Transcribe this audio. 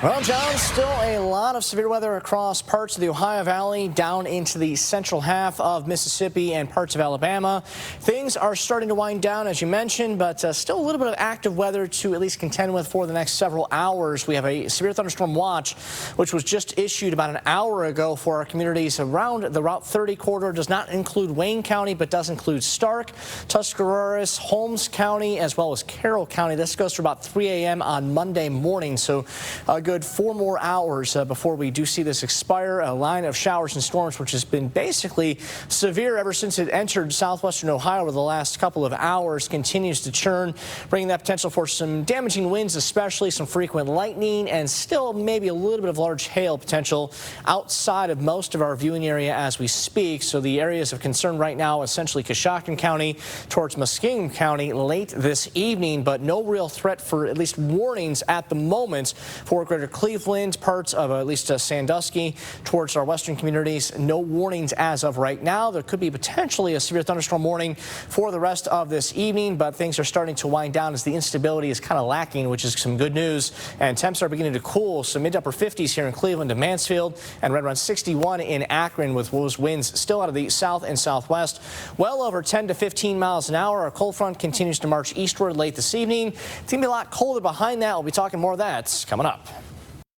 Well, John, still a lot of severe weather across parts of the Ohio Valley, down into the central half of Mississippi and parts of Alabama. Things are starting to wind down, as you mentioned, but still a little bit of active weather to at least contend with for the next several hours. We have a severe thunderstorm watch, which was just issued about an hour ago for our communities around the Route 30 corridor. Does not include Wayne County, but does include Stark, Tuscarawas, Holmes County, as well as Carroll County. This goes for about 3 a.m. on Monday morning, so a good 4 more hours before we do see this expire. A line of showers and storms, which has been basically severe ever since it entered southwestern Ohio over the last couple of hours, continues to churn, bringing that potential for some damaging winds, especially some frequent lightning, and still maybe a little bit of large hail potential outside of most of our viewing area as we speak. So the areas of concern right now, essentially Coshocton County towards Muskingum County late this evening, but no real threat for at least warnings at the moment for greater Cleveland, parts of at least Sandusky towards our western communities. No warnings as of right now. There could be potentially a severe thunderstorm warning for the rest of this evening, but things are starting to wind down as the instability is kind of lacking, which is some good news. And temps are beginning to cool. So mid to upper 50s here in Cleveland and Mansfield, and right around 61 in Akron, with those winds still out of the south and southwest, well over 10 to 15 miles an hour. Our cold front continues to march eastward late this evening. It's going to be a lot colder behind that. We'll be talking more of that coming up.